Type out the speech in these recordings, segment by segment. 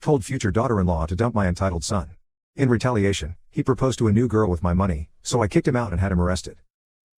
told future daughter-in-law to dump my entitled son. In retaliation, he proposed to a new girl with my money, so I kicked him out and had him arrested.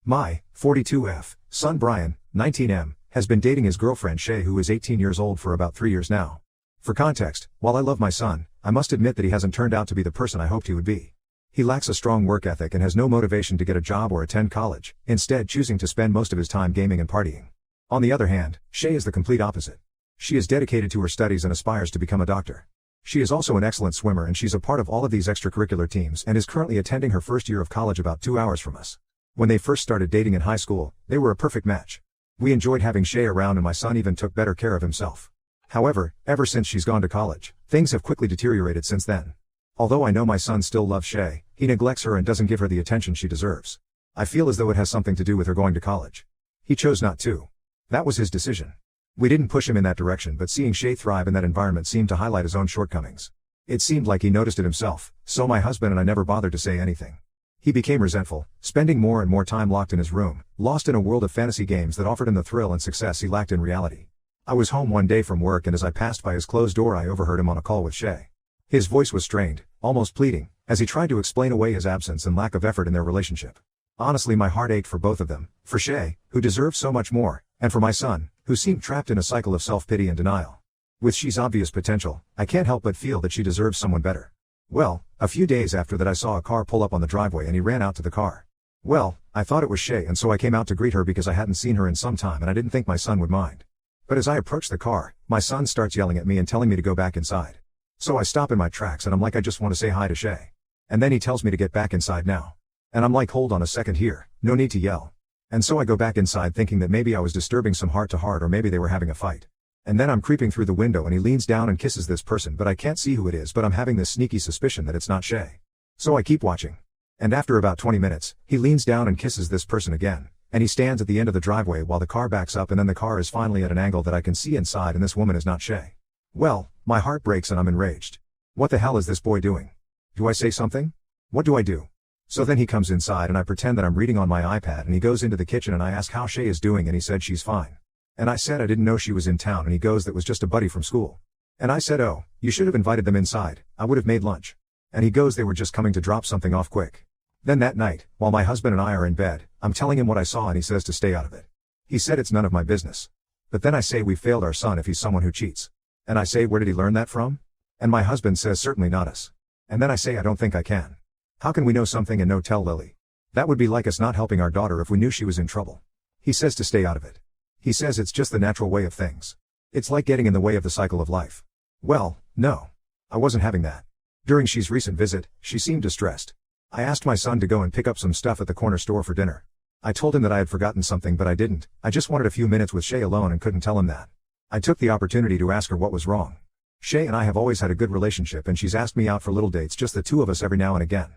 My 42F son Brian, 19M, has been dating his girlfriend Shay, who is 18 years old, for about 3 years now. For context, while I love my son, I must admit that he hasn't turned out to be the person I hoped he would be. He lacks a strong work ethic and has no motivation to get a job or attend college, instead choosing to spend most of his time gaming and partying. On the other hand, Shay is the complete opposite. She is dedicated to her studies and aspires to become a doctor. She is also an excellent swimmer, and she's a part of all of these extracurricular teams and is currently attending her first year of college about 2 hours from us. When they first started dating in high school, they were a perfect match. We enjoyed having Shay around, and my son even took better care of himself. However, ever since she's gone to college, things have quickly deteriorated since then. Although I know my son still loves Shay, he neglects her and doesn't give her the attention she deserves. I feel as though it has something to do with her going to college. He chose not to. That was his decision. We didn't push him in that direction, but seeing Shay thrive in that environment seemed to highlight his own shortcomings. It seemed like he noticed it himself, so my husband and I never bothered to say anything. He became resentful, spending more and more time locked in his room, lost in a world of fantasy games that offered him the thrill and success he lacked in reality. I was home one day from work, and as I passed by his closed door I overheard him on a call with Shay. His voice was strained, almost pleading, as he tried to explain away his absence and lack of effort in their relationship. Honestly, my heart ached for both of them, for Shay, who deserved so much more, and for my son, who seemed trapped in a cycle of self-pity and denial. With Shay's obvious potential, I can't help but feel that she deserves someone better. Well, a few days after that I saw a car pull up on the driveway and he ran out to the car. Well, I thought it was Shay, and so I came out to greet her because I hadn't seen her in some time and I didn't think my son would mind. But as I approached the car, my son starts yelling at me and telling me to go back inside. So I stop in my tracks and I'm like, I just want to say hi to Shay. And then he tells me to get back inside now. And I'm like, hold on a second here, no need to yell. And so I go back inside thinking that maybe I was disturbing some heart-to-heart, or maybe they were having a fight. And then I'm creeping through the window and he leans down and kisses this person, but I can't see who it is, but I'm having this sneaky suspicion that it's not Shay. So I keep watching. And after about 20 minutes, he leans down and kisses this person again, and he stands at the end of the driveway while the car backs up, and then the car is finally at an angle that I can see inside, and this woman is not Shay. Well, my heart breaks and I'm enraged. What the hell is this boy doing? Do I say something? What do I do? So then he comes inside and I pretend that I'm reading on my iPad, and he goes into the kitchen and I ask how Shay is doing, and he said she's fine. And I said I didn't know she was in town, and he goes, that was just a buddy from school. And I said, oh, you should have invited them inside, I would have made lunch. And he goes, they were just coming to drop something off quick. Then that night, while my husband and I are in bed, I'm telling him what I saw and he says to stay out of it. He said it's none of my business. But then I say we failed our son if he's someone who cheats. And I say, where did he learn that from? And my husband says, certainly not us. And then I say, I don't think I can. How can we know something and no tell Lily? That would be like us not helping our daughter if we knew she was in trouble. He says to stay out of it. He says it's just the natural way of things. It's like getting in the way of the cycle of life. Well, no. I wasn't having that. During Shay's recent visit, she seemed distressed. I asked my son to go and pick up some stuff at the corner store for dinner. I told him that I had forgotten something, but I didn't. I just wanted a few minutes with Shay alone and couldn't tell him that. I took the opportunity to ask her what was wrong. Shay and I have always had a good relationship, and she's asked me out for little dates, just the two of us, every now and again.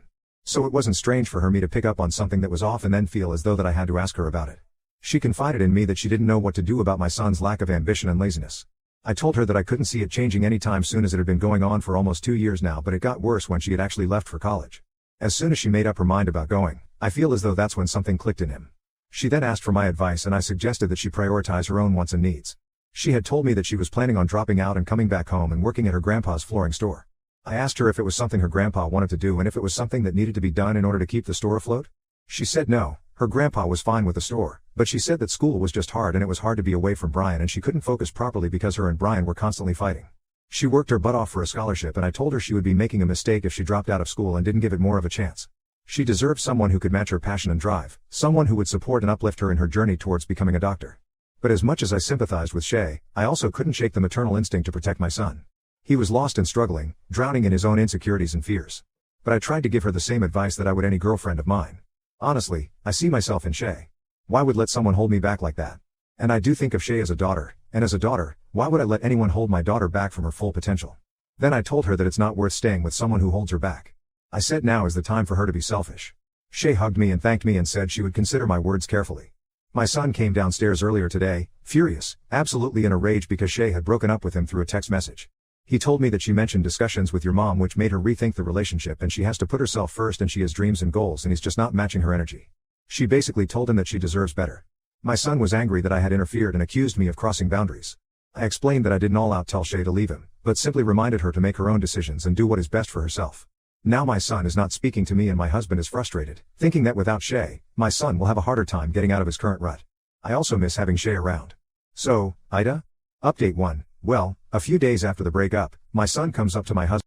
So it wasn't strange for her me to pick up on something that was off and then feel as though that I had to ask her about it. She confided in me that she didn't know what to do about my son's lack of ambition and laziness. I told her that I couldn't see it changing anytime soon, as it had been going on for almost 2 years now, but it got worse when she had actually left for college. As soon as she made up her mind about going, I feel as though that's when something clicked in him. She then asked for my advice, and I suggested that she prioritize her own wants and needs. She had told me that she was planning on dropping out and coming back home and working at her grandpa's flooring store. I asked her if it was something her grandpa wanted to do and if it was something that needed to be done in order to keep the store afloat. She said no, her grandpa was fine with the store, but she said that school was just hard and it was hard to be away from Brian, and she couldn't focus properly because her and Brian were constantly fighting. She worked her butt off for a scholarship, and I told her she would be making a mistake if she dropped out of school and didn't give it more of a chance. She deserved someone who could match her passion and drive, someone who would support and uplift her in her journey towards becoming a doctor. But as much as I sympathized with Shay, I also couldn't shake the maternal instinct to protect my son. He was lost and struggling, drowning in his own insecurities and fears. But I tried to give her the same advice that I would any girlfriend of mine. Honestly, I see myself in Shay. Why would let someone hold me back like that? And I do think of Shay as a daughter, and as a daughter, why would I let anyone hold my daughter back from her full potential? Then I told her that it's not worth staying with someone who holds her back. I said now is the time for her to be selfish. Shay hugged me and thanked me and said she would consider my words carefully. My son came downstairs earlier today, furious, absolutely in a rage because Shay had broken up with him through a text message. He told me that she mentioned discussions with your mom which made her rethink the relationship, and she has to put herself first and she has dreams and goals and he's just not matching her energy. She basically told him that she deserves better. My son was angry that I had interfered and accused me of crossing boundaries. I explained that I didn't all out tell Shay to leave him, but simply reminded her to make her own decisions and do what is best for herself. Now my son is not speaking to me and my husband is frustrated, thinking that without Shay, my son will have a harder time getting out of his current rut. I also miss having Shay around. So, Ida? Update 1. Well, a few days after the breakup, my son comes up to my husband.